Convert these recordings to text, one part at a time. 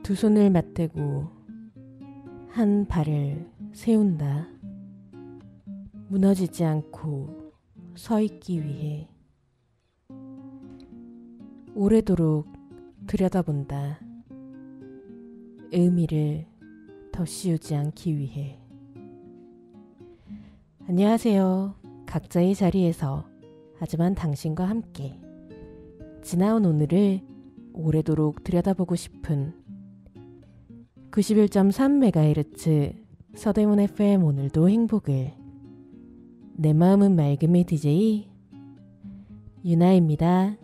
두 손을 맞대고 한 발을 세운다. 무너지지 않고 서 있기 위해 오래도록 들여다본다. 의미를 더 씌우지 않기 위해. 안녕하세요. 각자의 자리에서 하지만 당신과 함께 지나온 오늘을 오래도록 들여다보고 싶은 91.3MHz 서대문 FM 오늘도 행복을. 내 마음은 맑음의 DJ 유나입니다.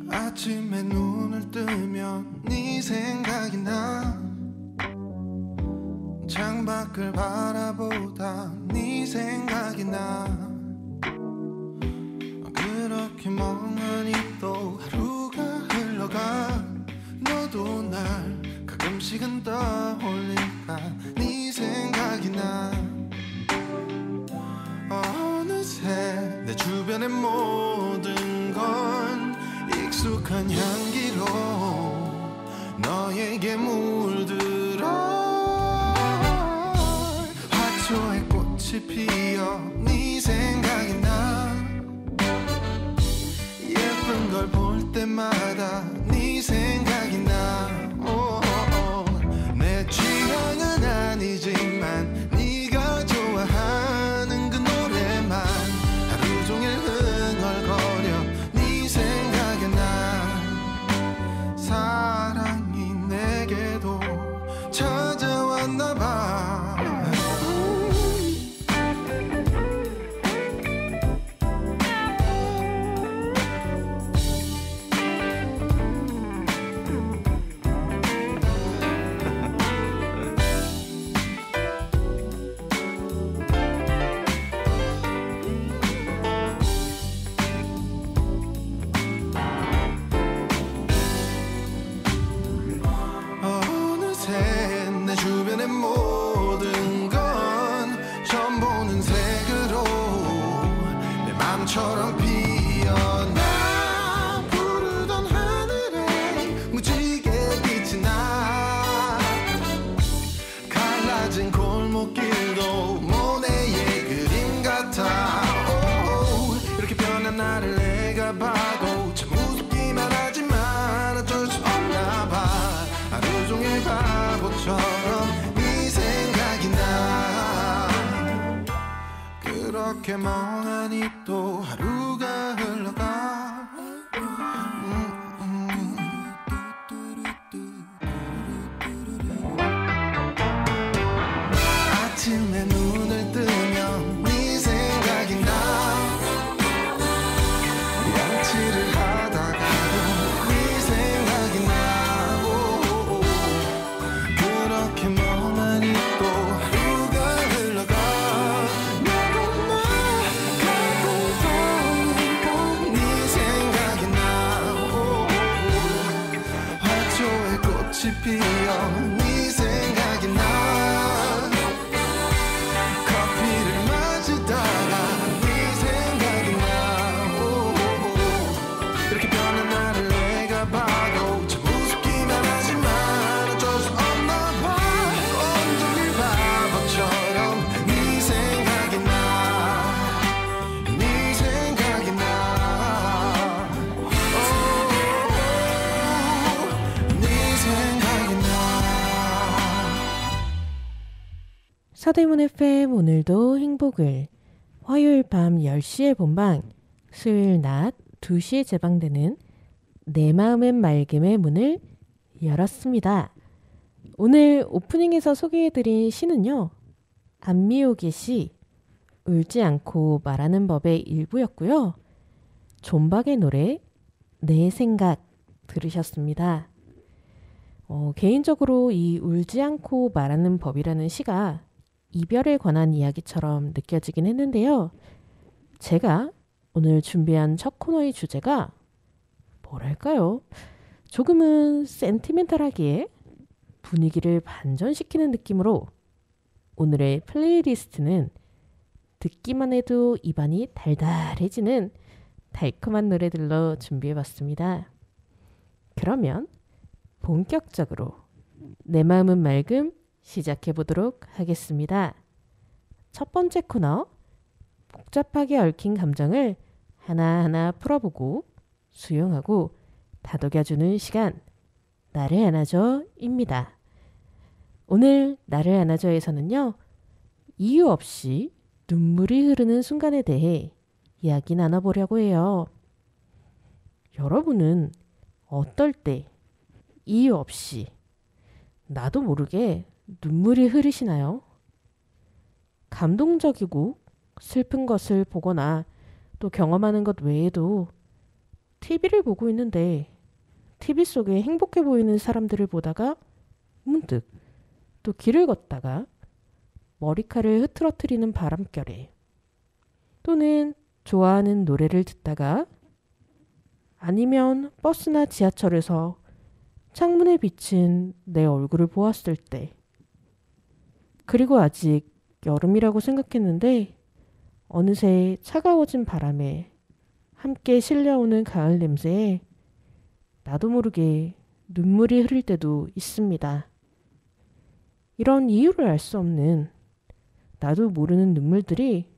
아침에 눈을 뜨면 네 생각이 나. 창밖을 바라보다 네 생각이 나. 그렇게 멍하니 또 하루가 흘러가. 너도 날 가끔씩은 떠올릴까. 네 생각이 나. 어느새 내 주변의 모든 건 익숙한 향기로 너에게 물들어. 화초에 꽃이 피어 네 생각이 나. 예쁜 걸 볼 때마다 네 생각이 나. 내 취향은 아니지만 네가 좋아하는 그 노래만 하루 종일 흥얼거려. 네 생각이 나. 사랑이 내게도 찾아왔나 봐. 내 주변의 모든 건 처음 보는 색으로 내 맘처럼 피어나. 부르던 하늘에 무지개 빛이 나. 갈라진 골목길도 모네의 그림 같아. 이렇게 변한 나를 내가 봐도 참 무섭기만 하지만 어쩔 수 없나 봐. 하루 종일 바보처럼 네 생각이 나. 그렇게 멍하니 또 하루가 흘러가. 아침에 눈을 뜨면 네 생각이 나. 양치를 하다가도 네 생각이 나. 그렇게 멍하니 또 하루가 흘러가. 너도 나 가끔 보니까 네 생각이 나. 화초에 꽃이 피어 네 생각이 나. 커피를 마시다가 네 생각이 나. 이렇게 변한 나를 내가 봐도 참 무섭기만 하지만 어쩔 수 없나 봐. 온종일 바보처럼 네 생각이 나. 네 생각이 나. 네 생각이 나. 서대문 FM 오늘도 행복을. 화요일 밤 10시에 본방, 수요일 낮 2시에 재방되는 내 마음은 맑음의 문을 열었습니다. 오늘 오프닝에서 소개해드린 시는요, 안미옥의 시 울지 않고 말하는 법의 일부였고요. 존박의 노래 내 생각 들으셨습니다. 개인적으로 이 울지 않고 말하는 법이라는 시가 이별에 관한 이야기처럼 느껴지긴 했는데요. 제가 오늘 준비한 첫 코너의 주제가 뭐랄까요? 조금은 센티멘탈하기에 분위기를 반전시키는 느낌으로 오늘의 플레이리스트는 듣기만 해도 입안이 달달해지는 달콤한 노래들로 준비해봤습니다. 그러면 본격적으로 내 마음은 맑음 시작해보도록 하겠습니다. 첫 번째 코너, 복잡하게 얽힌 감정을 하나하나 풀어보고 수용하고 다독여주는 시간, 나를 안아줘입니다. 오늘 나를 안아줘에서는요, 이유 없이 눈물이 흐르는 순간에 대해 이야기 나눠보려고 해요. 여러분은 어떨 때 이유 없이 나도 모르게 눈물이 흐르시나요? 감동적이고 슬픈 것을 보거나 또 경험하는 것 외에도 TV를 보고 있는데 TV 속에 행복해 보이는 사람들을 보다가 문득 또 길을 걷다가 머리카락을 흐트러뜨리는 바람결에 또는 좋아하는 노래를 듣다가 아니면 버스나 지하철에서 창문에 비친 내 얼굴을 보았을 때 그리고 아직 여름이라고 생각했는데 어느새 차가워진 바람에 함께 실려오는 가을 냄새에 나도 모르게 눈물이 흐를 때도 있습니다. 이런 이유를 알 수 없는 나도 모르는 눈물들이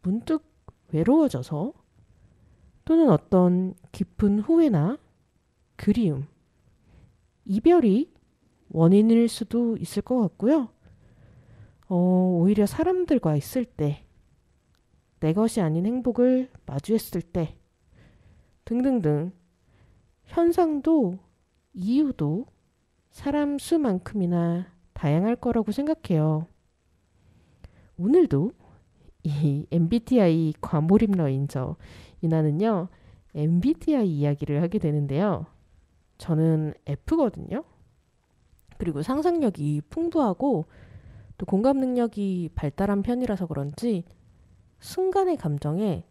문득 외로워져서 또는 어떤 깊은 후회나 그리움, 이별이 원인일 수도 있을 것 같고요. 오히려 사람들과 있을 때, 내 것이 아닌 행복을 마주했을 때 등등등 현상도 이유도 사람 수만큼이나 다양할 거라고 생각해요. 오늘도 이 MBTI 과몰입러인 저 이나는요, MBTI 이야기를 하게 되는데요. 저는 F거든요. 그리고 상상력이 풍부하고 또 공감 능력이 발달한 편이라서 그런지 순간의 감정에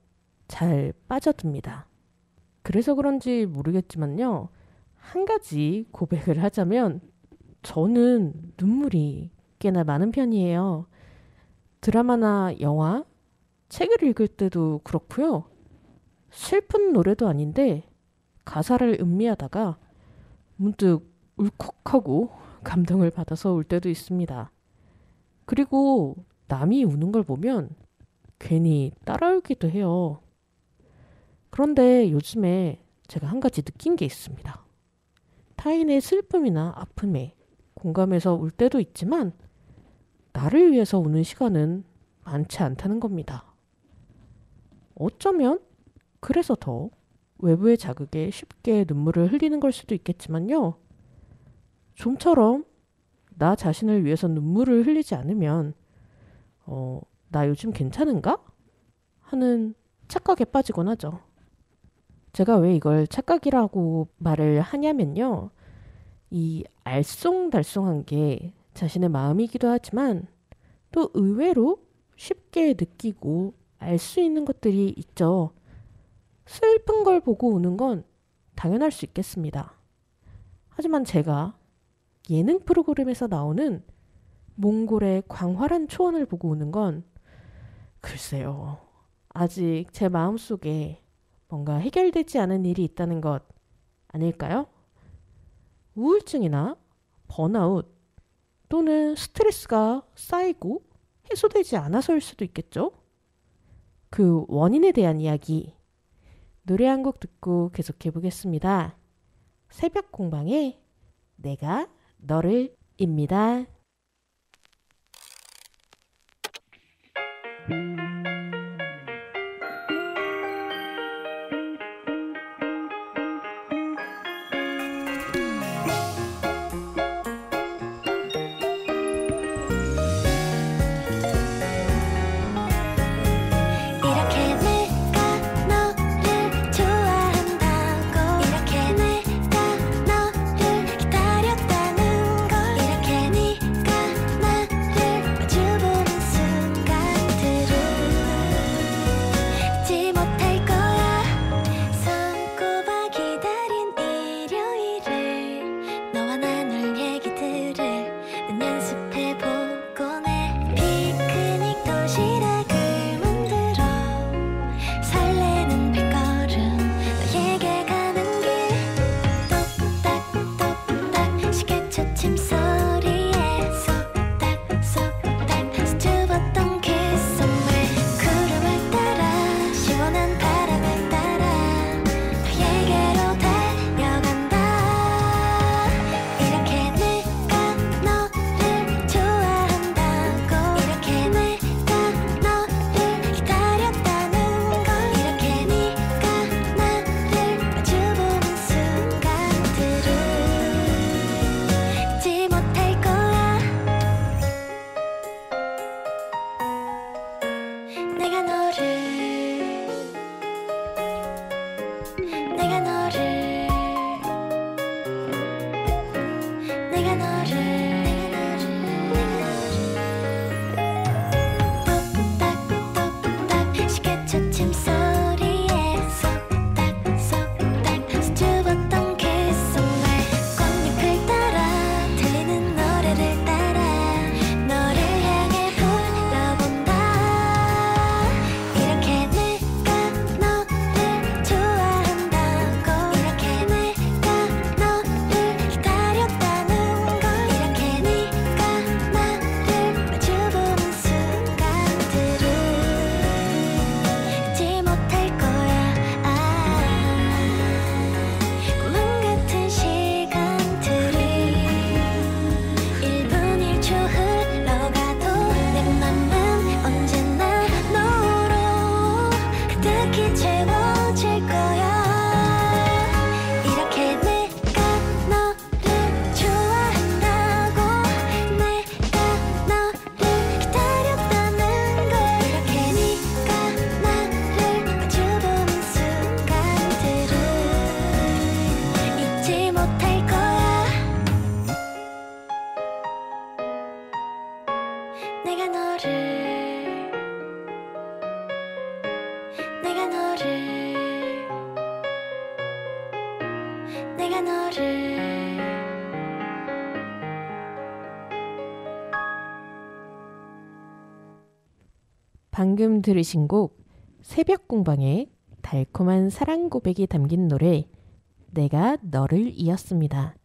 잘 빠져듭니다. 그래서 그런지 모르겠지만요. 한 가지 고백을 하자면 저는 눈물이 꽤나 많은 편이에요. 드라마나 영화, 책을 읽을 때도 그렇고요. 슬픈 노래도 아닌데 가사를 음미하다가 문득 울컥하고 감동을 받아서 울 때도 있습니다. 그리고 남이 우는 걸 보면 괜히 따라 울기도 해요. 그런데 요즘에 제가 한 가지 느낀 게 있습니다. 타인의 슬픔이나 아픔에 공감해서 울 때도 있지만 나를 위해서 우는 시간은 많지 않다는 겁니다. 어쩌면 그래서 더 외부의 자극에 쉽게 눈물을 흘리는 걸 수도 있겠지만요. 좀처럼 나 자신을 위해서 눈물을 흘리지 않으면 나 요즘 괜찮은가? 하는 착각에 빠지곤 하죠. 제가 왜 이걸 착각이라고 말을 하냐면요. 이 알쏭달쏭한 게 자신의 마음이기도 하지만 또 의외로 쉽게 느끼고 알 수 있는 것들이 있죠. 슬픈 걸 보고 우는 건 당연할 수 있겠습니다. 하지만 제가 예능 프로그램에서 나오는 몽골의 광활한 초원을 보고 우는 건 글쎄요. 아직 제 마음속에 뭔가 해결되지 않은 일이 있다는 것 아닐까요? 우울증이나 번아웃 또는 스트레스가 쌓이고 해소되지 않아서일 수도 있겠죠? 그 원인에 대한 이야기 노래 한 곡 듣고 계속해 보겠습니다. 새벽 공방의 내가 너를 입니다. 이렇게 내가 너를 좋아한다고 이렇게 내가 너를 기다렸다 내가 너를 방금 들으신 곡 새벽 공방의 달콤한 사랑 고백이 담긴 노래 내가 너를 이었습니다.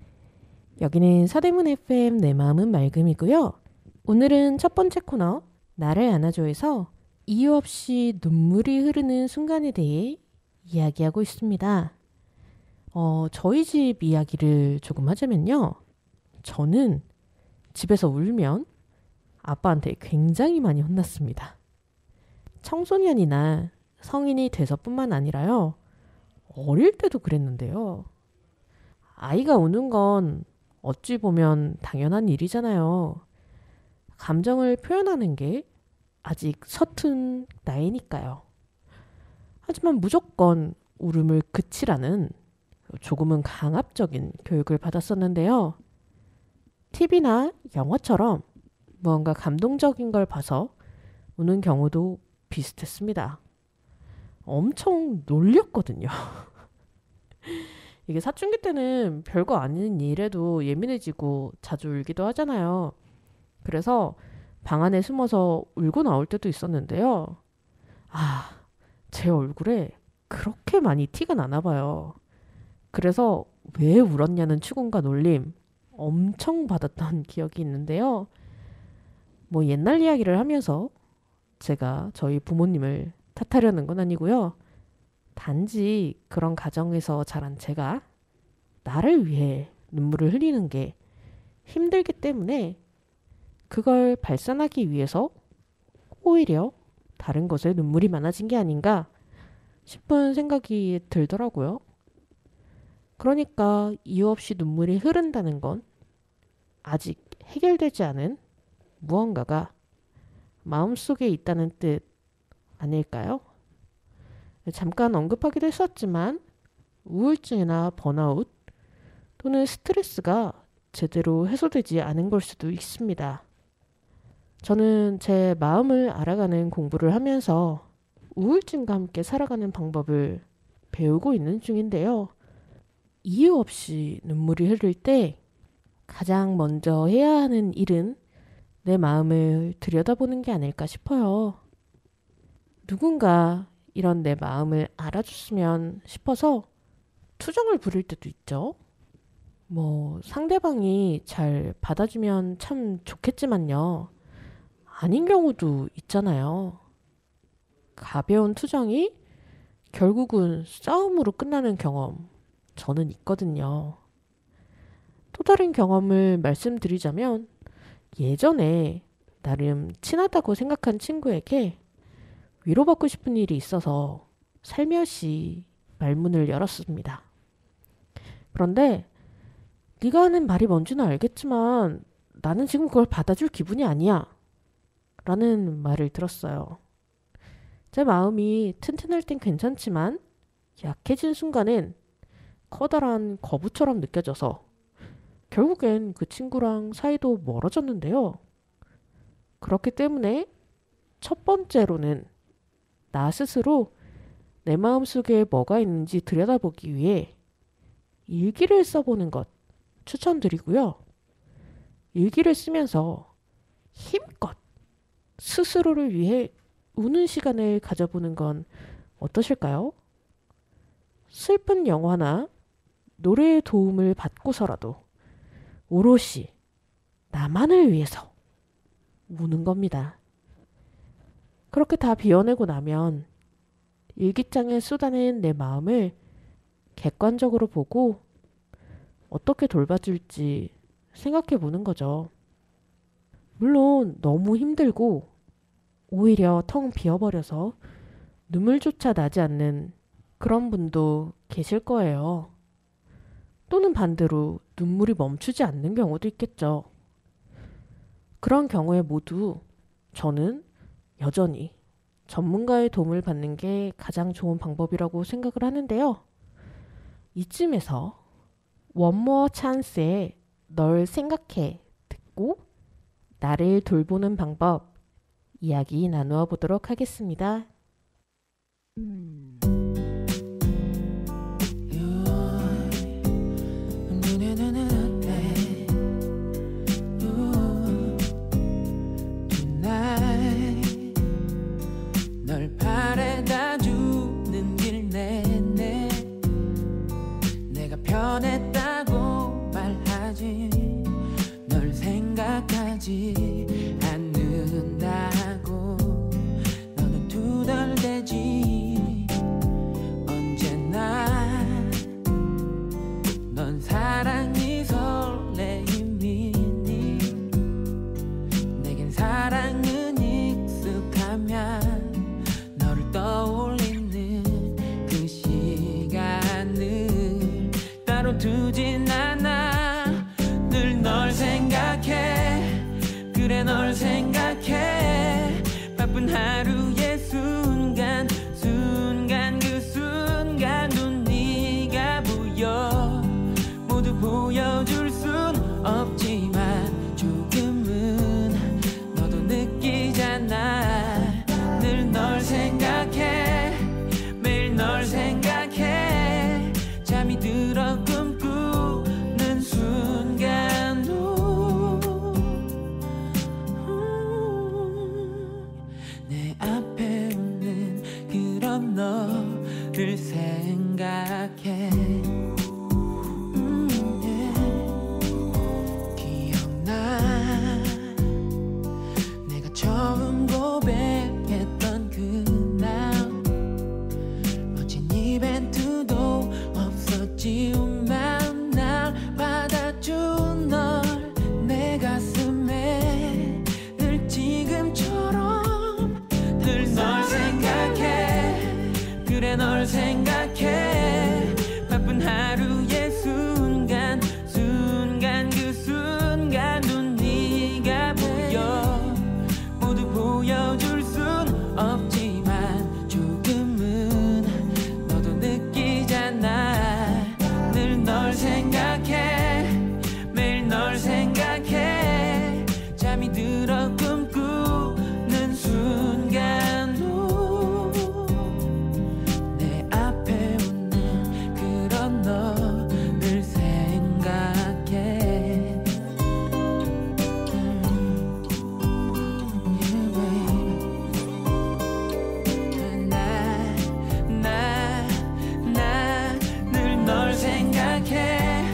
여기는 서대문 FM 내 마음은 맑음이고요. 오늘은 첫 번째 코너 나를 안아줘에서 이유 없이 눈물이 흐르는 순간에 대해 이야기하고 있습니다. 저희 집 이야기를 조금 하자면요. 저는 집에서 울면 아빠한테 굉장히 많이 혼났습니다. 청소년이나 성인이 돼서뿐만 아니라요. 어릴 때도 그랬는데요. 아이가 우는 건 어찌 보면 당연한 일이잖아요. 감정을 표현하는 게 아직 서툰 나이니까요. 하지만 무조건 울음을 그치라는 조금은 강압적인 교육을 받았었는데요. TV나 영화처럼 무언가 감동적인 걸 봐서 우는 경우도 비슷했습니다. 엄청 놀렸거든요. 이게 사춘기 때는 별거 아닌 일에도 예민해지고 자주 울기도 하잖아요. 그래서 방 안에 숨어서 울고 나올 때도 있었는데요. 제 얼굴에 그렇게 많이 티가 나나 봐요. 그래서 왜 울었냐는 추궁과 놀림 엄청 받았던 기억이 있는데요. 뭐 옛날 이야기를 하면서 제가 저희 부모님을 탓하려는 건 아니고요. 단지 그런 가정에서 자란 제가 나를 위해 눈물을 흘리는 게 힘들기 때문에 그걸 발산하기 위해서 오히려 다른 것에 눈물이 많아진 게 아닌가 싶은 생각이 들더라고요. 그러니까 이유 없이 눈물이 흐른다는 건 아직 해결되지 않은 무언가가 마음속에 있다는 뜻 아닐까요? 잠깐 언급하기도 했었지만 우울증이나 번아웃 또는 스트레스가 제대로 해소되지 않은 걸 수도 있습니다. 저는 제 마음을 알아가는 공부를 하면서 우울증과 함께 살아가는 방법을 배우고 있는 중인데요. 이유 없이 눈물이 흐를 때 가장 먼저 해야 하는 일은 내 마음을 들여다보는 게 아닐까 싶어요. 누군가 이런 내 마음을 알아줬으면 싶어서 투정을 부릴 때도 있죠. 상대방이 잘 받아주면 참 좋겠지만요. 아닌 경우도 있잖아요. 가벼운 투정이 결국은 싸움으로 끝나는 경험, 저는 있거든요. 또 다른 경험을 말씀드리자면 예전에 나름 친하다고 생각한 친구에게 위로받고 싶은 일이 있어서 살며시 말문을 열었습니다. 그런데 네가 하는 말이 뭔지는 알겠지만 나는 지금 그걸 받아줄 기분이 아니야 라는 말을 들었어요. 제 마음이 튼튼할 땐 괜찮지만 약해진 순간엔 커다란 거부처럼 느껴져서 결국엔 그 친구랑 사이도 멀어졌는데요. 그렇기 때문에 첫 번째로는 나 스스로 내 마음속에 뭐가 있는지 들여다보기 위해 일기를 써보는 것 추천드리고요. 일기를 쓰면서 힘껏 스스로를 위해 우는 시간을 가져보는 건 어떠실까요? 슬픈 영화나 노래의 도움을 받고서라도 오롯이 나만을 위해서 우는 겁니다. 그렇게 다 비워내고 나면 일기장에 쏟아낸 내 마음을 객관적으로 보고 어떻게 돌봐줄지 생각해 보는 거죠. 물론 너무 힘들고 오히려 텅 비어버려서 눈물조차 나지 않는 그런 분도 계실 거예요. 또는 반대로 눈물이 멈추지 않는 경우도 있겠죠. 그런 경우에 모두 저는 여전히 전문가의 도움을 받는 게 가장 좋은 방법이라고 생각을 하는데요. 이쯤에서 One More Chance의 널 생각해 듣고 나를 돌보는 방법 이야기 나누어 보도록 하겠습니다. 변했다고 말하지 널 생각하지 않는다고 너는 투덜대지 언제나 넌 사랑이 설레임이니 내겐 사랑은 익숙하면 너를 떠올리는 그 시간을 따로 두진 않아 늘 널 생각해 그래 널 생각해 바쁜 하루의 순간 순간 그 순간 눈 네가 보여 모두 보여줄 순 없지만 조금은 너도 느끼잖아 늘 널 생각해 매일 널 생각해 잠이 들어 꿈꾸는 순간도 내 앞에 있는 그런 너를 생각해 기억나 내가 처음 고백했던 그날 멋진 이벤트도 없었지만 날 받아준 널 내 가슴에 늘 지금처럼 늘 널 생각해 그래 널 생각해 바쁜 하루의 순간 순간 그 순간 눈 네가 보여 모두 보여줄 순 없지만 조금은 너도 느끼잖아 늘 널 생각해 매일 널 생각해 잠이 들어 꿈꾸는 순간도 내 앞에 웃는 그런 너를 생각해 Yeah, baby. 나 늘 널 생각해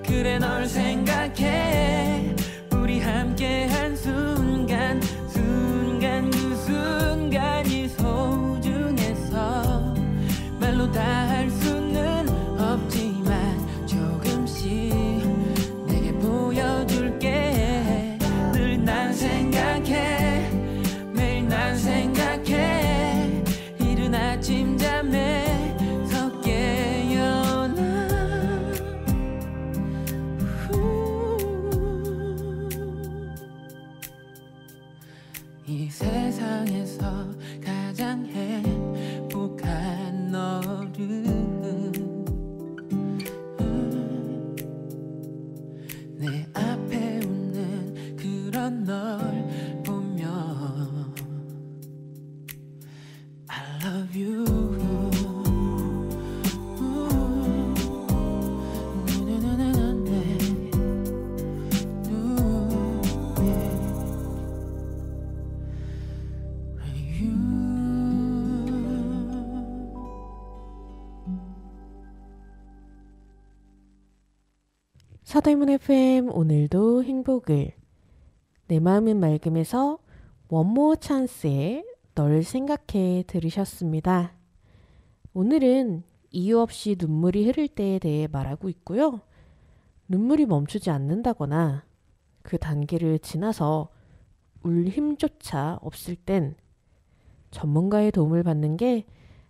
그래 널 생각해 우리 함께한 순간 순간 그 순간이 소중해서 말로 다 할 수는 없지만 조금씩 내게 보여줄게 늘 난 생각해 매일 난 생각해 이른 아침 잠에서 깨어나 이 세상에서 가장 행복한 너를 내 앞에 웃는 그런 널 보면 I love you 사대문 FM 오늘도 행복을 내 마음은 맑음에서 원모 찬스의 널 생각해 들으셨습니다. 오늘은 이유 없이 눈물이 흐를 때에 대해 말하고 있고요. 눈물이 멈추지 않는다거나 그 단계를 지나서 울 힘조차 없을 땐 전문가의 도움을 받는 게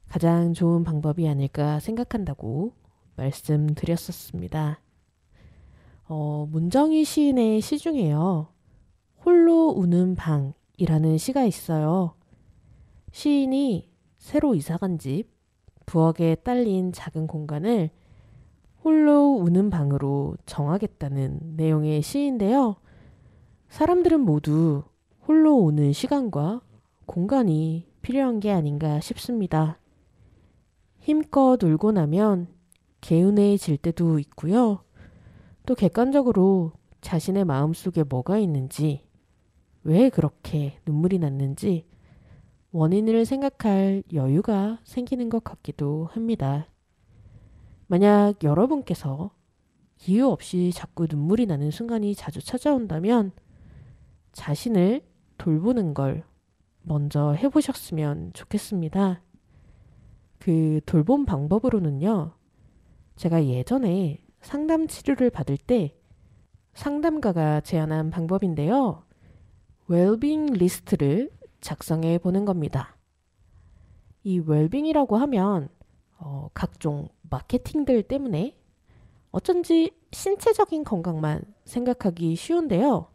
가장 좋은 방법이 아닐까 생각한다고 말씀드렸었습니다. 문정희 시인의 시 중에요. 홀로 우는 방이라는 시가 있어요. 시인이 새로 이사간 집, 부엌에 딸린 작은 공간을 홀로 우는 방으로 정하겠다는 내용의 시인데요. 사람들은 모두 홀로 우는 시간과 공간이 필요한 게 아닌가 싶습니다. 힘껏 울고 나면 개운해질 때도 있고요. 또 객관적으로 자신의 마음속에 뭐가 있는지, 왜 그렇게 눈물이 났는지 원인을 생각할 여유가 생기는 것 같기도 합니다. 만약 여러분께서 이유 없이 자꾸 눈물이 나는 순간이 자주 찾아온다면 자신을 돌보는 걸 먼저 해보셨으면 좋겠습니다. 그 돌봄 방법으로는요, 제가 예전에 상담 치료를 받을 때 상담가가 제안한 방법인데요. 웰빙 리스트를 작성해 보는 겁니다. 이 웰빙이라고 하면 각종 마케팅들 때문에 어쩐지 신체적인 건강만 생각하기 쉬운데요.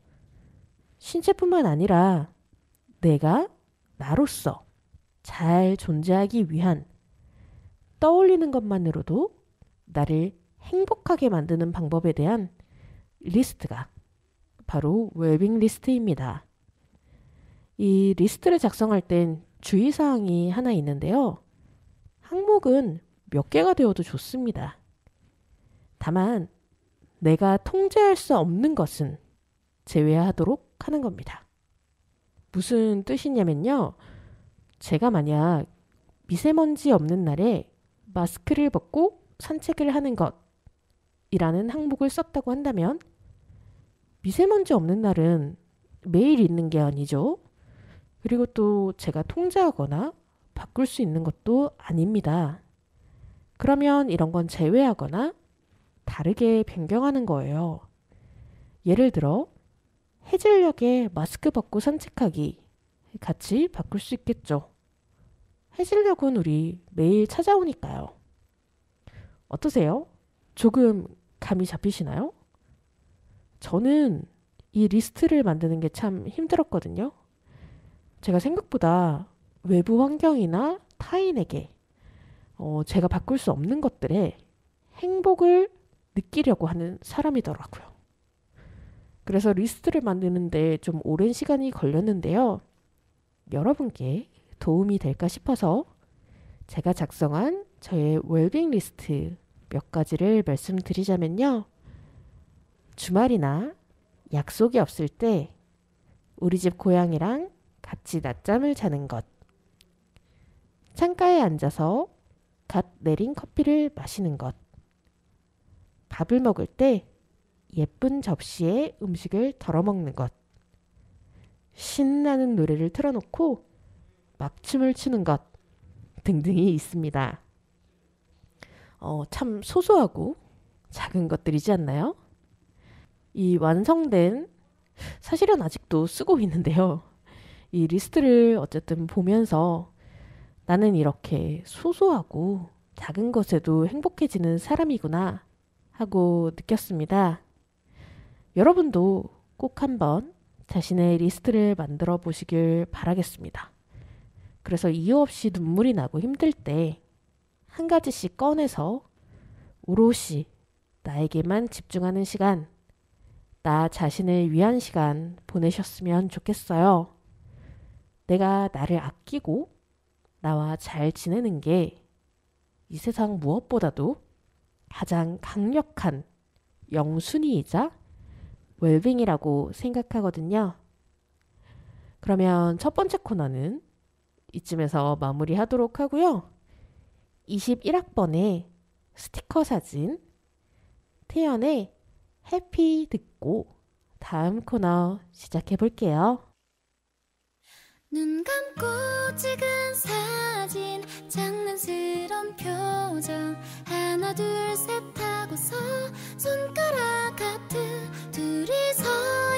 신체뿐만 아니라 내가 나로서 잘 존재하기 위한 떠올리는 것만으로도 나를 행복하게 만드는 방법에 대한 리스트가 바로 웰빙 리스트입니다. 이 리스트를 작성할 땐 주의사항이 하나 있는데요. 항목은 몇 개가 되어도 좋습니다. 다만 내가 통제할 수 없는 것은 제외하도록 하는 겁니다. 무슨 뜻이냐면요. 제가 만약 미세먼지 없는 날에 마스크를 벗고 산책을 하는 것이라는 항목을 썼다고 한다면 미세먼지 없는 날은 매일 있는 게 아니죠. 그리고 또 제가 통제하거나 바꿀 수 있는 것도 아닙니다. 그러면 이런 건 제외하거나 다르게 변경하는 거예요. 예를 들어 해질녘에 마스크 벗고 산책하기 같이 바꿀 수 있겠죠. 해질녘은 우리 매일 찾아오니까요. 어떠세요? 조금 감이 잡히시나요? 저는 이 리스트를 만드는 게 참 힘들었거든요. 제가 생각보다 외부 환경이나 타인에게 제가 바꿀 수 없는 것들에 행복을 느끼려고 하는 사람이더라고요. 그래서 리스트를 만드는데 좀 오랜 시간이 걸렸는데요. 여러분께 도움이 될까 싶어서 제가 작성한 저의 웰빙 리스트 몇 가지를 말씀드리자면요. 주말이나 약속이 없을 때 우리 집 고양이랑 같이 낮잠을 자는 것, 창가에 앉아서 갓 내린 커피를 마시는 것, 밥을 먹을 때 예쁜 접시에 음식을 덜어 먹는 것, 신나는 노래를 틀어놓고 막춤을 추는 것 등등이 있습니다. 참 소소하고 작은 것들이지 않나요? 이 완성된, 사실은 아직도 쓰고 있는데요. 이 리스트를 어쨌든 보면서 나는 이렇게 소소하고 작은 것에도 행복해지는 사람이구나 하고 느꼈습니다. 여러분도 꼭 한번 자신의 리스트를 만들어 보시길 바라겠습니다. 그래서 이유 없이 눈물이 나고 힘들 때 한 가지씩 꺼내서 오롯이 나에게만 집중하는 시간, 나 자신을 위한 시간 보내셨으면 좋겠어요. 내가 나를 아끼고 나와 잘 지내는 게 이 세상 무엇보다도 가장 강력한 영순위이자 웰빙이라고 생각하거든요. 그러면 첫 번째 코너는 이쯤에서 마무리하도록 하고요. 21학번의 스티커 사진, 태연의 해피 듣고 다음 코너 시작해 볼게요. 눈 감고 찍은 사진, 장난스런 표정, 하나 둘 셋 하고서 손가락 하트, 둘이서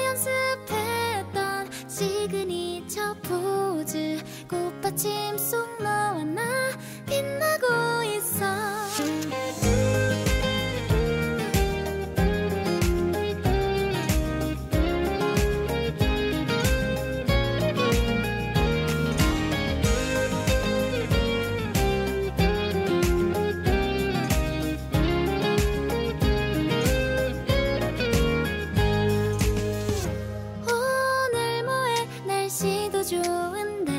연습했던 시그니처 포즈, 꽃받침 속 너와 나 빛나고 있어. 오늘 뭐해? 날씨도 좋은데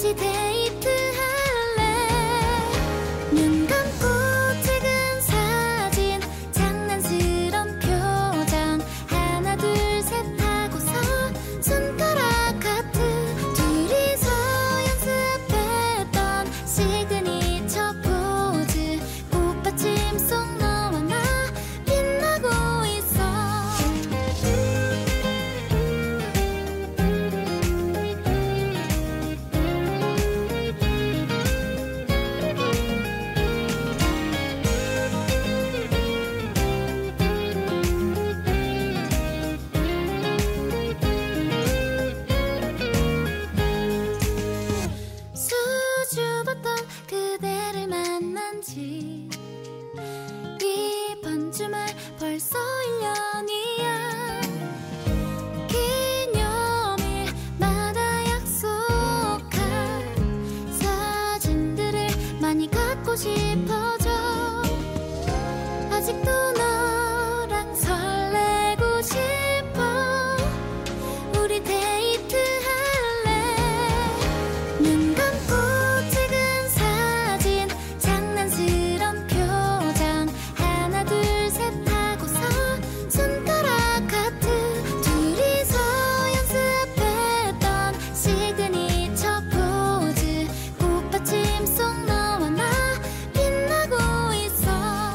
같이 데이트할래. 눈 감고 찍은 사진, 장난스런 표정, 하나 둘 셋 하고서 손가락 하트. 둘이서 연습했던 시그니처 포즈, 꽃받침 속 너와 나 빛나고 있어. 수줍었던 그대를 만난 지 이번 주말 벌써 1년이야. 기념일마다 약속한 사진들을 많이 갖고 싶어져. 아직도 너랑 설레고 싶어. 우리 데이트할래. 눈 감고 찍은 사진, 장난스런 표정, 하나 둘 셋 하고서 손가락 하트. 둘이서 연습했던 시그니처 포즈, 꽃받침 속 너와 나 빛나고 있어.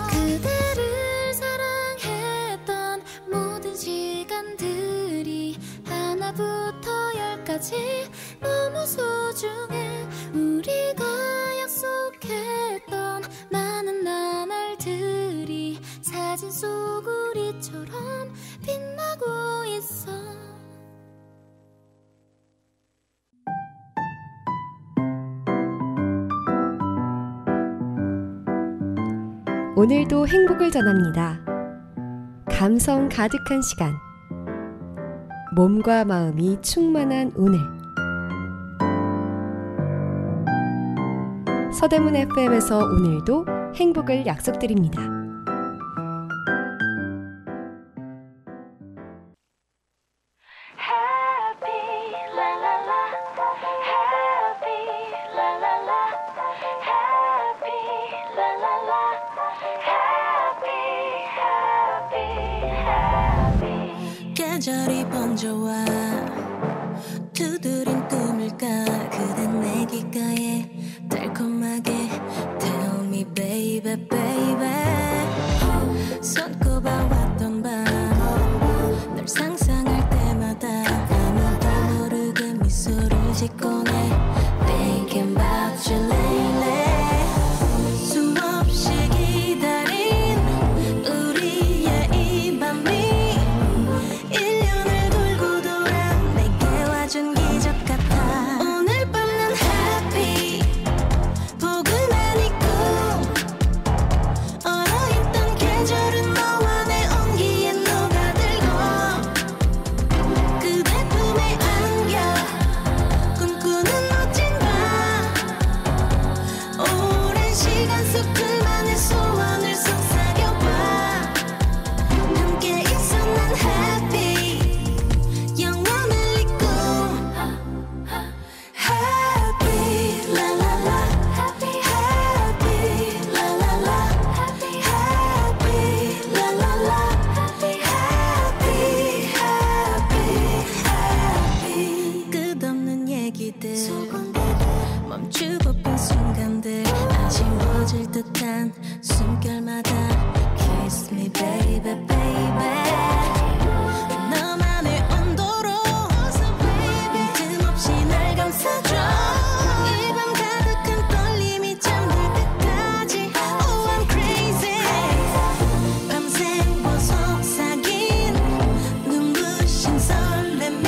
그대를 사랑했던 모든 시간들이 하나부터 열까지 너무 소중해. 우리가 약속했던 많은 나날들이 사진 속 우리처럼 빛나고 있어. 오늘도 행복을 전합니다. 감성 가득한 시간. 몸과 마음이 충만한 오늘. 서대문 FM에서 오늘도 행복을 약속드립니다. 계절이 번져와 두드린 꿈일까. 그댄 내 귓가에 달콤하게 Tell me baby baby. 손꼽아 왔던 밤 널 상상할 때마다 아무도 모르게 미소를 짓곤 해. Thinking about you lately. 수없이 기다린 우리의 이 밤이 1년을 돌고 돌아 내게 와준 기적 같아. 오늘 밤 난 happy. 포근한 이 꿈, 얼어있던 계절은 너와 내 온기에 녹아들고 그대 품에 안겨 꿈꾸는 멋진 밤. 오랜 시간 속 둘만의 소원을 속삭여봐. 함께 있어 난 happy. 영원을 잊고 happy la la la. Happy la la la. Happy la la la. Happy. 끝없는 얘기들, 멈추고픈 순간들, 아쉬워질 듯한 숨결마다 Kiss me baby baby. 너만의 온도로 틈없이 날 감싸줘. 이 밤 가득한 떨림이 잠들 때까지 Oh I'm crazy. 밤새 보속 사귄 눈부신 설렘이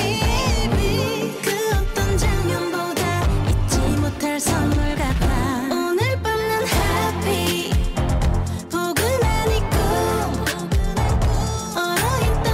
그 어떤 장면보다 잊지 못할 선물 같아. 오늘 밤 난 happy. 포근한 이 꿈, 얼어있던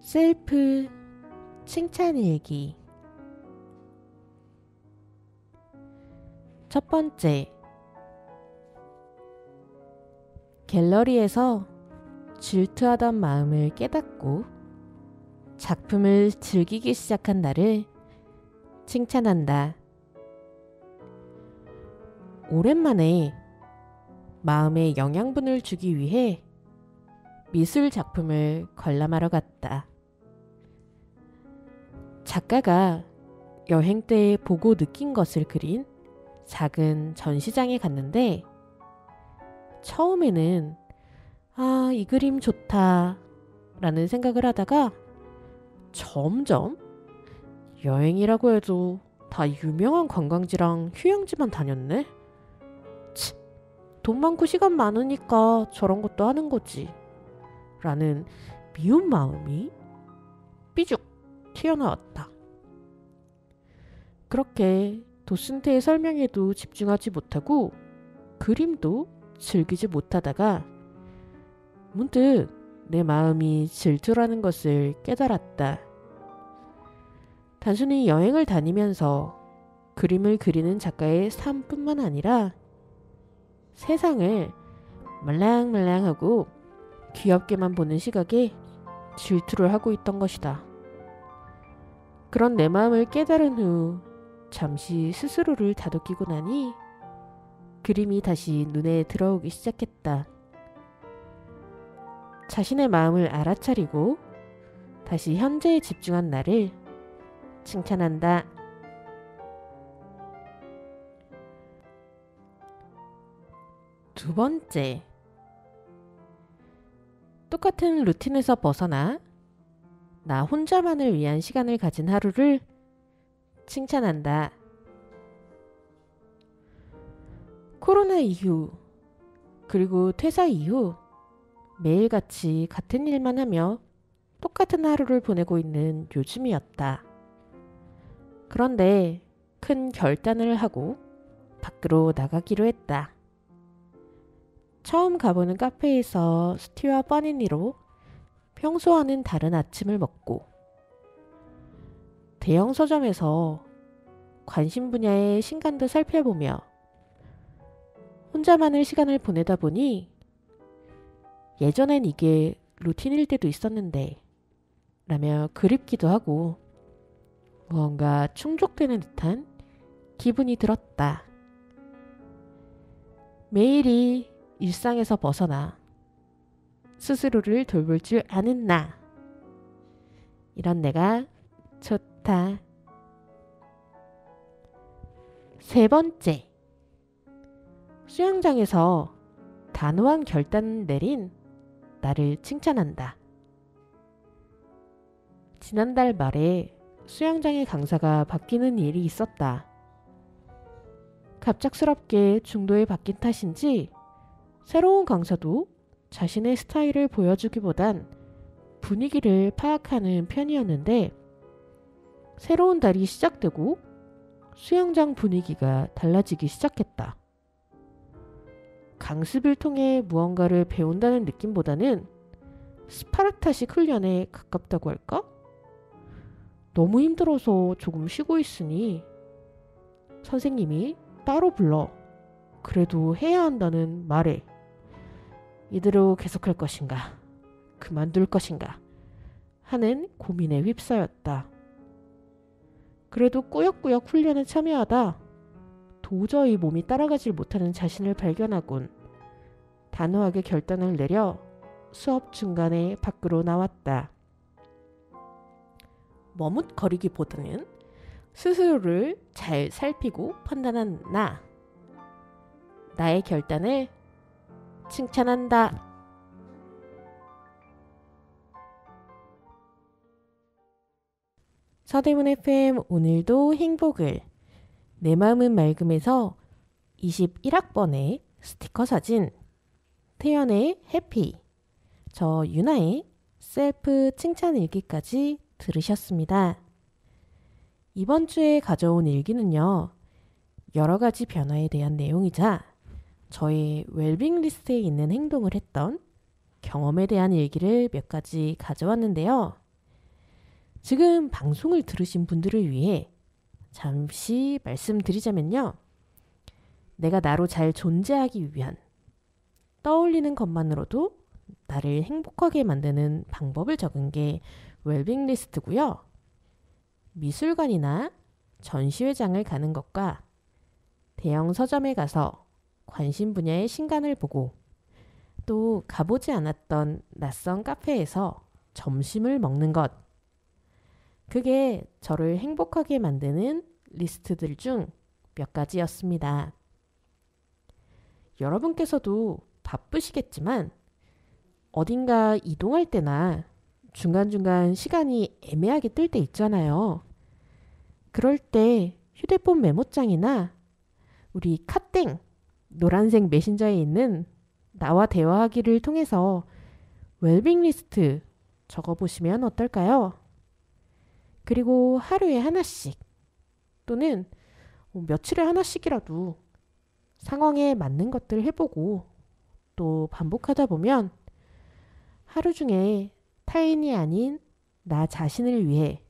셀프 칭찬 일기. 첫 번째, 갤러리에서 질투하던 마음을 깨닫고 작품을 즐기기 시작한 나를 칭찬한다. 오랜만에 마음에 영양분을 주기 위해 미술 작품을 관람하러 갔다. 작가가 여행 때 보고 느낀 것을 그린 작은 전시장에 갔는데 처음에는 이 그림 좋다 라는 생각을 하다가 점점 여행이라고 해도 다 유명한 관광지랑 휴양지만 다녔네? 돈 많고 시간 많으니까 저런 것도 하는 거지 라는 미운 마음이 삐죽 튀어나왔다. 그렇게 도슨트의 설명에도 집중하지 못하고 그림도 즐기지 못하다가 문득 내 마음이 질투라는 것을 깨달았다. 단순히 여행을 다니면서 그림을 그리는 작가의 삶뿐만 아니라 세상을 말랑말랑하고 귀엽게만 보는 시각에 질투를 하고 있던 것이다. 그런 내 마음을 깨달은 후 잠시 스스로를 다독이고 나니 그림이 다시 눈에 들어오기 시작했다. 자신의 마음을 알아차리고 다시 현재에 집중한 나를 칭찬한다. 두 번째, 똑같은 루틴에서 벗어나 나 혼자만을 위한 시간을 가진 하루를 칭찬한다. 코로나 이후 그리고 퇴사 이후 매일같이 같은 일만 하며 똑같은 하루를 보내고 있는 요즘이었다. 그런데 큰 결단을 하고 밖으로 나가기로 했다. 처음 가보는 카페에서 스튜와 버니니로 평소와는 다른 아침을 먹고 대형 서점에서 관심 분야의 신간도 살펴보며 혼자만의 시간을 보내다 보니 예전엔 이게 루틴일 때도 있었는데 라며 그립기도 하고 무언가 충족되는 듯한 기분이 들었다. 매일이 일상에서 벗어나 스스로를 돌볼 줄 아는 나. 이런 내가 좋다. 세 번째, 수영장에서 단호한 결단을 내린 나를 칭찬한다. 지난달 말에 수영장의 강사가 바뀌는 일이 있었다. 갑작스럽게 중도에 바뀐 탓인지 새로운 강사도 자신의 스타일을 보여주기보단 분위기를 파악하는 편이었는데 새로운 달이 시작되고 수영장 분위기가 달라지기 시작했다. 강습을 통해 무언가를 배운다는 느낌보다는 스파르타식 훈련에 가깝다고 할까? 너무 힘들어서 조금 쉬고 있으니 선생님이 따로 불러 그래도 해야 한다는 말에 이대로 계속할 것인가 그만둘 것인가 하는 고민에 휩싸였다. 그래도 꾸역꾸역 훈련에 참여하다 도저히 몸이 따라가질 못하는 자신을 발견하곤 단호하게 결단을 내려 수업 중간에 밖으로 나왔다. 머뭇거리기보다는 스스로를 잘 살피고 판단한 나. 나의 결단을 칭찬한다. 서대문 FM 오늘도 행복을. 내 마음은 맑음에서 21학번의 스티커 사진, 태연의 해피, 저 유나의 셀프 칭찬 일기까지 들으셨습니다. 이번 주에 가져온 일기는요, 여러 가지 변화에 대한 내용이자 저의 웰빙 리스트에 있는 행동을 했던 경험에 대한 일기를 몇 가지 가져왔는데요. 지금 방송을 들으신 분들을 위해 잠시 말씀드리자면요. 내가 나로 잘 존재하기 위한 떠올리는 것만으로도 나를 행복하게 만드는 방법을 적은 게 웰빙 리스트고요. 미술관이나 전시회장을 가는 것과 대형 서점에 가서 관심 분야의 신간을 보고 또 가보지 않았던 낯선 카페에서 점심을 먹는 것. 그게 저를 행복하게 만드는 리스트들 중 몇 가지였습니다. 여러분께서도 바쁘시겠지만 어딘가 이동할 때나 중간중간 시간이 애매하게 뜰 때 있잖아요. 그럴 때 휴대폰 메모장이나 우리 카땡 노란색 메신저에 있는 나와 대화하기를 통해서 웰빙 리스트 적어보시면 어떨까요? 그리고 하루에 하나씩 또는 며칠에 하나씩이라도 상황에 맞는 것들 해보고 또 반복하다 보면 하루 중에 타인이 아닌 나 자신을 위해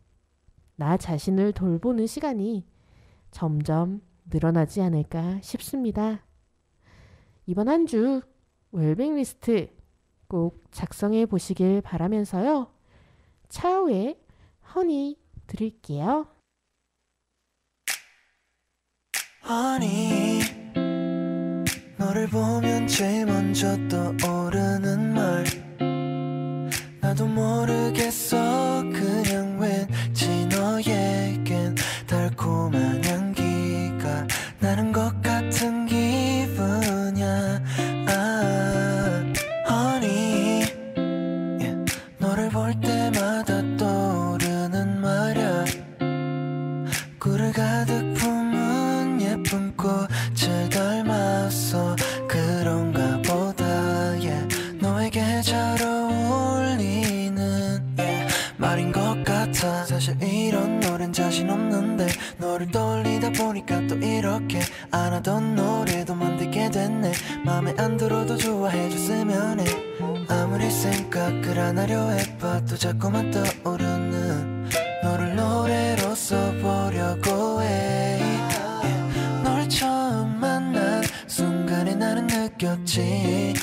나 자신을 돌보는 시간이 점점 늘어나지 않을까 싶습니다. 이번 한 주 웰빙 리스트 꼭 작성해 보시길 바라면서요. 차후에 허니 드릴게요. Honey, 너를 보면 제일 먼저 떠오르는 말 나도 모르겠어 그냥 왠지 너에겐 달콤한 향기가 나는 것 같은 기분이야. Honey, 너를 볼 때마다 떠오르는 말야. 꿀을 가득 품은 예쁜 꽃을 닮았어 그런가 보다. 너에게 잘 어울리는 말인 것 같아. 사실 이런 노래는 자신 없는데 너를 떠올리다 보니까 또 이렇게 안 하던 노래도 만들게 됐네. 맘에 안 들어도 좋아해줬으면 해. 아무리 생각을 안 하려 해봐도 자꾸만 떠오르는 너를 노래로 써보려고 해. 널 처음 만난 순간에 나는 느꼈지.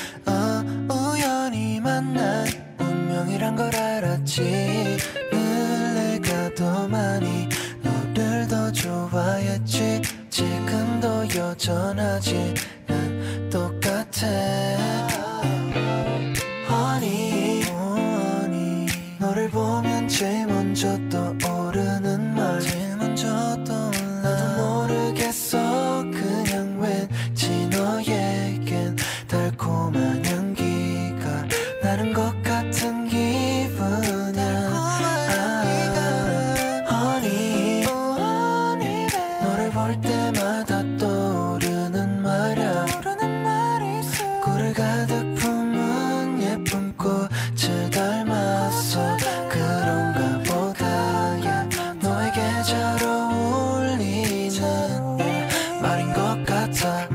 우연히 만난 운명이란 걸 알았지. 늘 내가 더 많이 너를 더 좋아했지. 지금도 여전하지 난 똑같아. Honey, 너를 보면 제일 먼저 떠오르는 말 제일 먼저 떠올라. 나도 모르겠어 그냥 왠지 너에겐 달콤한 향기가 나는 것 같은 기분이야. Honey, 너를 볼 때마다 떠오르는 말야. 꿀을 가득 품은 예쁜 꽃을 닮았어 그런가 보다. 너에게 잘 어울리는 말인 것 같아.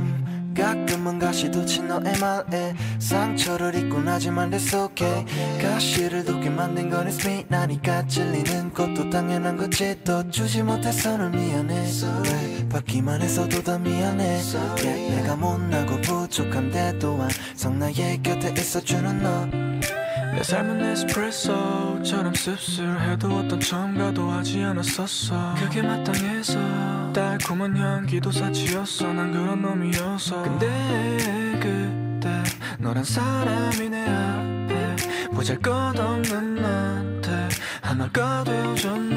가끔은 가시도 친 너의 말에 상처를 입고 나지만 that's okay. 가시를 돋게 만든 건 it's me. 나니까 찔리는 것도 당연한 거지. 또 주지 못해서 널 미안해. 받기만 해서도 다 미안해. 내가 못나고 부족한데 또한 성 나의 곁에 있어주는 너. 내 삶은 에스프레소처럼 씁쓸해도 어떤 첨가도 하지 않았었어. 그게 마땅해서 달콤한 향기도 사치였어. 난 그런 놈이었어. 근데 그때 너란 사람이 내 앞에 보잘것없는 나한테 하나가 되어줬네.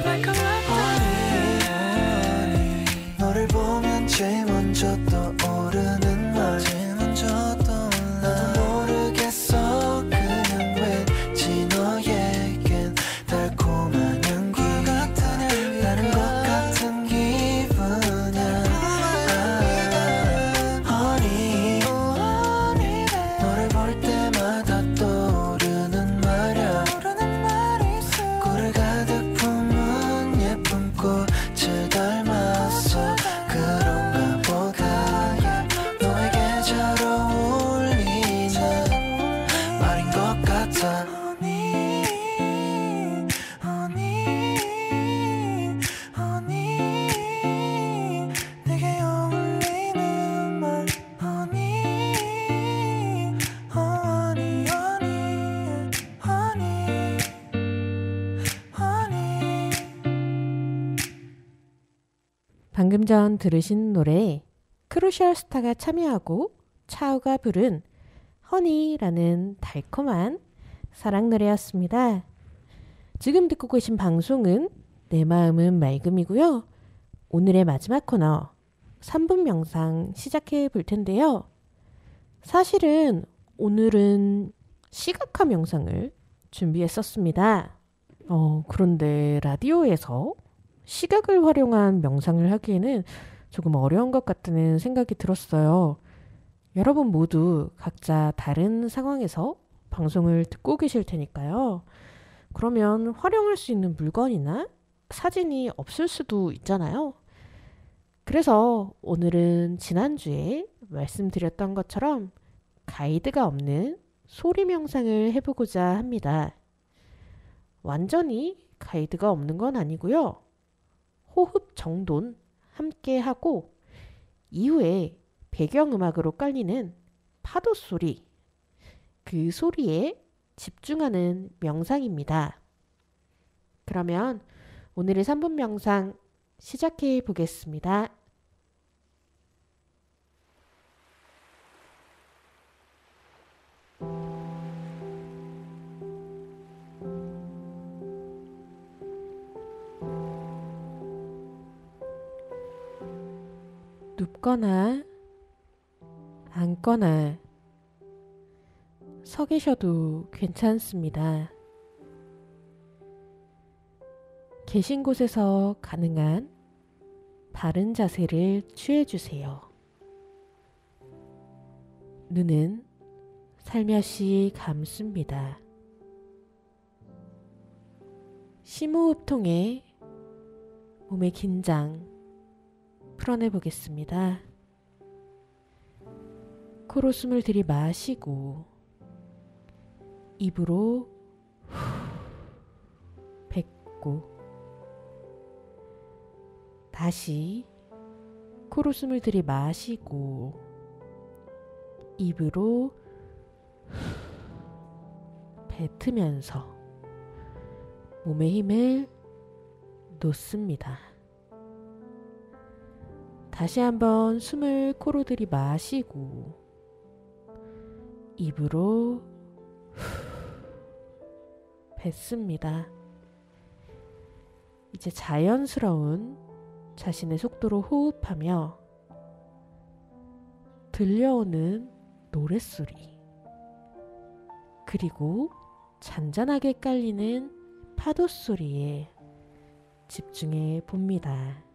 Like a lifetime. 너를 보면 제일 먼저 떠오르는 말 제일 먼저 떠올라. 나도 모르겠어 그냥 왠지 너에겐 달콤한 향기가 나는 것 같은 기분이야. Honey, 너를 볼 때마다 떠오르는 말야. 꿀을 가득 품은 예쁜 꽃을 닮았어 그런가 보다. 너에게 잘 어울리는 말인 것 같아. Honey, 방금 전 들으신 노래 크루셜 스타가 참여하고 차우가 부른 허니라는 달콤한 사랑 노래였습니다. 지금 듣고 계신 방송은 내 마음은 맑음이고요. 오늘의 마지막 코너 3분 명상 시작해 볼 텐데요. 사실은 오늘은 시각화 명상을 준비했었습니다. 그런데 라디오에서 시각을 활용한 명상을 하기에는 조금 어려운 것 같다는 생각이 들었어요. 여러분 모두 각자 다른 상황에서 방송을 듣고 계실 테니까요. 그러면 활용할 수 있는 물건이나 사진이 없을 수도 있잖아요. 그래서 오늘은 지난주에 말씀드렸던 것처럼 가이드가 없는 소리 명상을 해보고자 합니다. 완전히 가이드가 없는 건 아니고요. 호흡 정돈 함께 하고 이후에 배경음악으로 깔리는 파도 소리, 그 소리에 집중하는 명상입니다. 그러면 오늘의 3분 명상 시작해 보겠습니다. 눕거나 앉거나 서 계셔도 괜찮습니다. 계신 곳에서 가능한 바른 자세를 취해주세요. 눈은 살며시 감습니다. 심호흡 통해 몸의 긴장 풀어내 보겠습니다. 코로 숨을 들이마시고 입으로 뱉고 다시 코로 숨을 들이마시고 입으로 뱉으면서 몸의 힘을 놓습니다. 다시 한번 숨을 코로 들이마시고 입으로 뱉습니다. 이제 자연스러운 자신의 속도로 호흡하며 들려오는 노랫소리 그리고 잔잔하게 깔리는 파도 소리에 집중해 봅니다.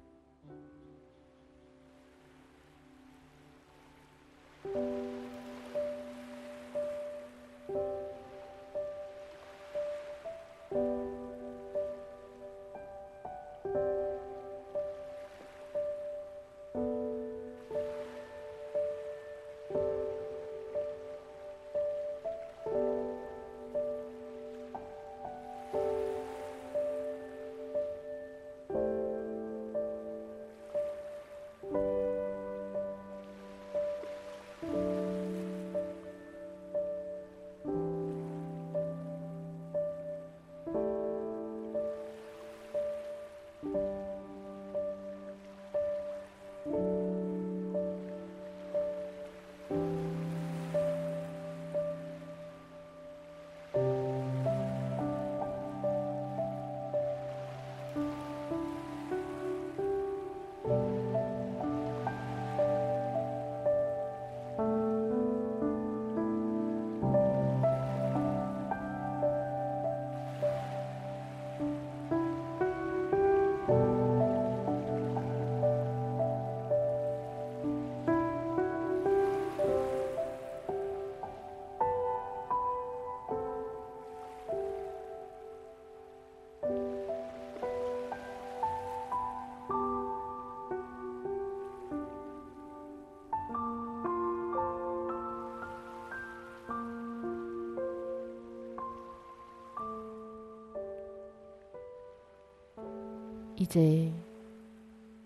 이제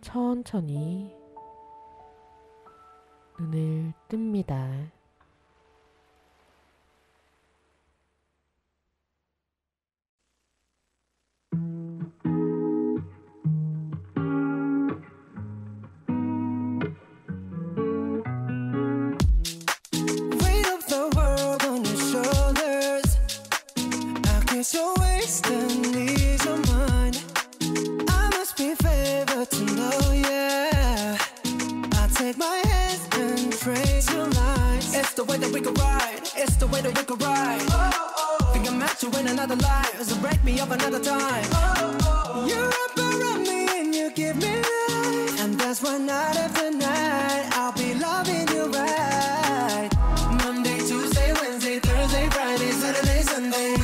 천천히 눈을 뜹니다. You're so wasted, ease your mind. I must be favored to know, yeah. I take my hands and pray to light. It's the way that we could ride. It's the way that we could ride. Think I'm meant to win another life, so break me up another time. You're up around me and you give me life, and that's why night after night I'll be loving you right. Monday, Tuesday, Wednesday, Thursday, Friday, Saturday, Sunday.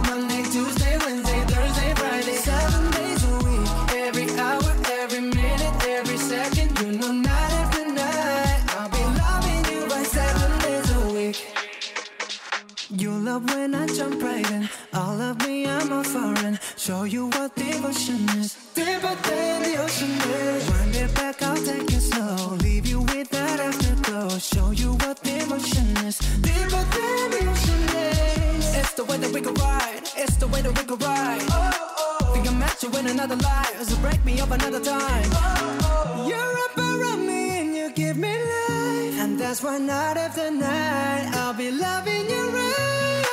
Monday, Tuesday, Wednesday, Thursday, Friday, 7 days a week. Every hour, every minute, every second. You know night after night I'll be loving you right 7 days a week. You love when I jump right in. All of me, I'm a foreign. Show you what devotion is. Deeper than the ocean is. Wind it back, I'll take it slow. Leave you with that afterglow. Show you what devotion is. Deeper than the ocean is. It's the way that we could ride. It's the way that we could ride. Think I'm meant to win another life, so break me up another time. You're up around me and you give me life, and that's why night after night I'll be loving you right.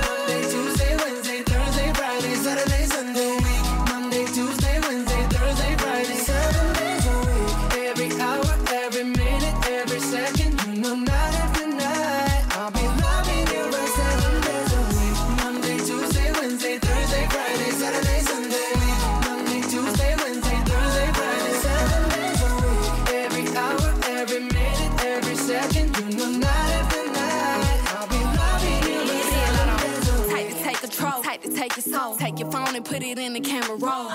Monday, Tuesday, Wednesday, Thursday, Friday, Saturday, Sunday. Monday, Tuesday, Wednesday, Thursday, Friday, 7 days a week. Every hour, every minute, every second. You know night after night I'll be loving you right 7 days a week. Monday, Tuesday, Wednesday, Thursday, Friday, Saturday, Sunday. Monday, Tuesday, Wednesday, Thursday, Friday, 7 days a week. Every hour, every minute, every second. You know night after night I'll be loving you right 7 days a week. Tight to take control, tight to take your soul. Take your phone and put it in the camera roll.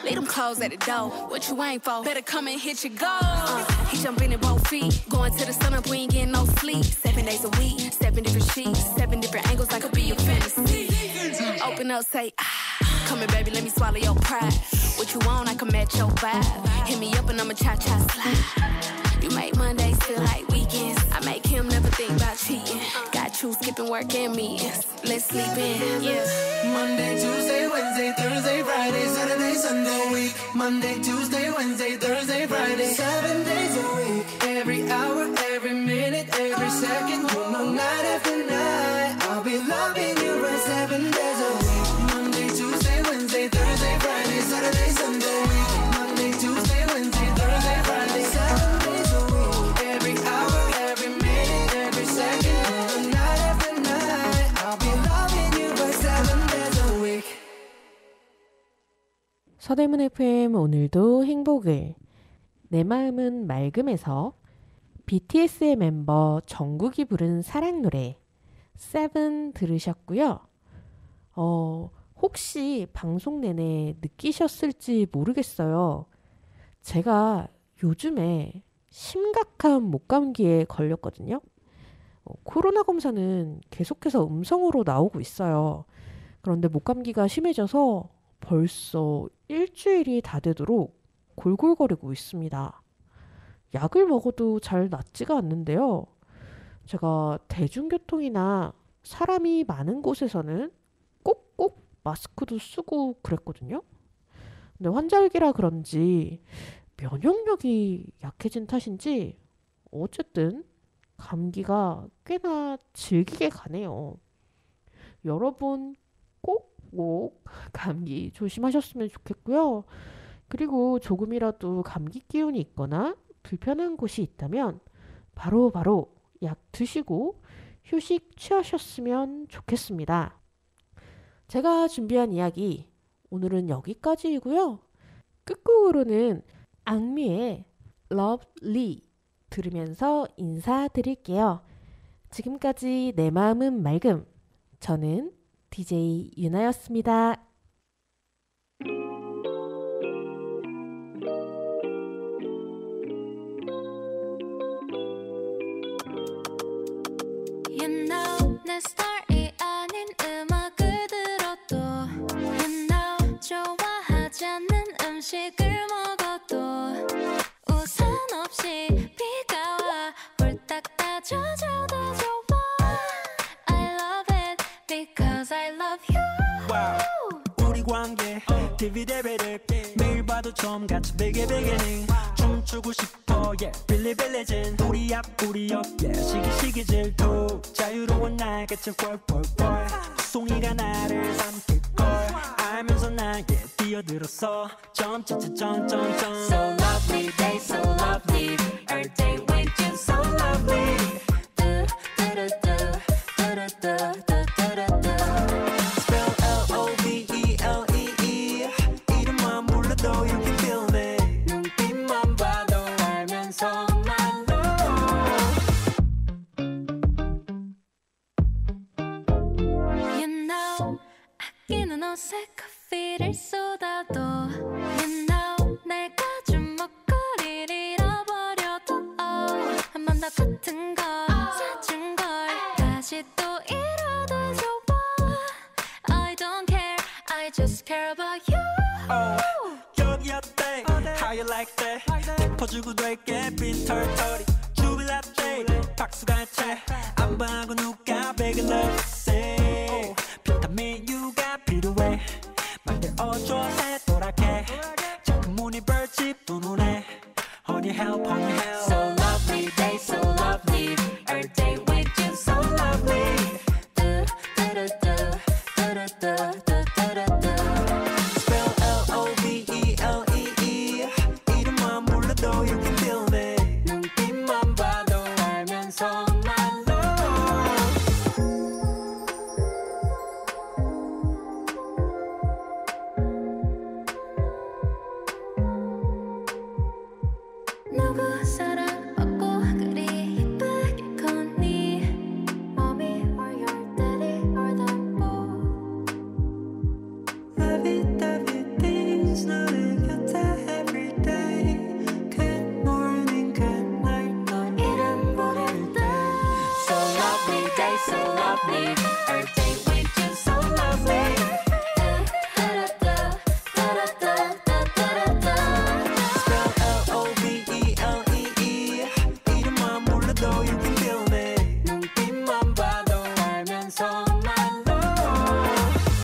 Leave them clothes at the door. What you ain't for? Better come and hit your goal. He jumping in both feet. Going to the sun up, we ain't getting no sleep. 7 days a week, 7 different sheets, 7 different angles. I could be your fantasy. Open up, say ah. Come here, baby, let me swallow your pride. What you want, I can match your vibe. Hit me up and I'ma cha-cha slide. You make Mondays feel like weekends. I make him never think about cheating. Got you skipping work and meetings. Let's sleep in, yeah. Monday, Tuesday, Wednesday, Thursday, Friday, Saturday, Sunday. Monday, Tuesday, Wednesday, Thursday, Friday, 7 days a week. Every hour, every minute, every second. You know night after night I'll be loving you right 7 days a week. Monday, Tuesday, Wednesday, Thursday, Friday, Saturday, Sunday. Monday, Tuesday, Wednesday, Thursday, Friday, 7 days a week. Every hour, every minute, every second. You know night after night I'll be loving you right 7 days a week. 서대문 FM 오늘도 행복을. 내 마음은 맑음에서 BTS의 멤버 정국이 부른 사랑 노래 세븐 들으셨고요. 혹시 방송 내내 느끼셨을지 모르겠어요. 제가 요즘에 심각한 목감기에 걸렸거든요. 코로나 검사는 계속해서 음성으로 나오고 있어요. 그런데 목감기가 심해져서 벌써 일주일이 다 되도록 골골거리고 있습니다. 약을 먹어도 잘 낫지가 않는데요. 제가 대중교통이나 사람이 많은 곳에서는 꼭꼭 마스크도 쓰고 그랬거든요. 근데 환절기라 그런지 면역력이 약해진 탓인지 어쨌든 감기가 꽤나 질기게 가네요. 여러분 꼭 감기 조심하셨으면 좋겠고요. 그리고 조금이라도 감기 기운이 있거나 불편한 곳이 있다면 바로 약 드시고 휴식 취하셨으면 좋겠습니다. 제가 준비한 이야기 오늘은 여기까지이고요. 끝곡으로는 악뮤의 Lovely 들으면서 인사드릴게요. 지금까지 내 마음은 맑음. 저는 DJ 유나였습니다. You know 내 스타일이 아닌 음악을 들어도 You know 좋아하지 않는 음식을 먹어도 우산 없이 비가 와 홀딱 따져줘도 좋아 I love it because I love you wow. 우리 관계 디비데베르 매일 봐도 처음같이 베개베개니 춤추고 싶어 yeah 빌리빌리진 우리 앞 yeah 시기시기 질투 자유로운 날같이 펄펄펄 송이가 나를 뛰어들었어 점점점점점 So lovely day, so lovely. Every day with you, so lovely. Do do do do do do do do do. Spell L-O-V-E-L-E-E 이름만 불러도 you can feel me 눈빛만 봐도 알면서 말로 You know 아끼는 옷에 커피를 쏟아도 You know 내가 준 목걸이를 잃어버려도 한 번 더 같은 걸 사준 걸 다시 또 잃어도 좋아 I don't care I just care about you 여기 어때 How you like that 짚어주고 될게 빈털터리 주빌라떼 박수가 채안 봐고 누가 베글러 say 비타민 U가 필요해 말대 어조세 도락해 자꾸 문이 벌집 두 눈에 Honey help honey help So lovely day, so lovely. Every day with you, so lovely. Do do do do do do do do do.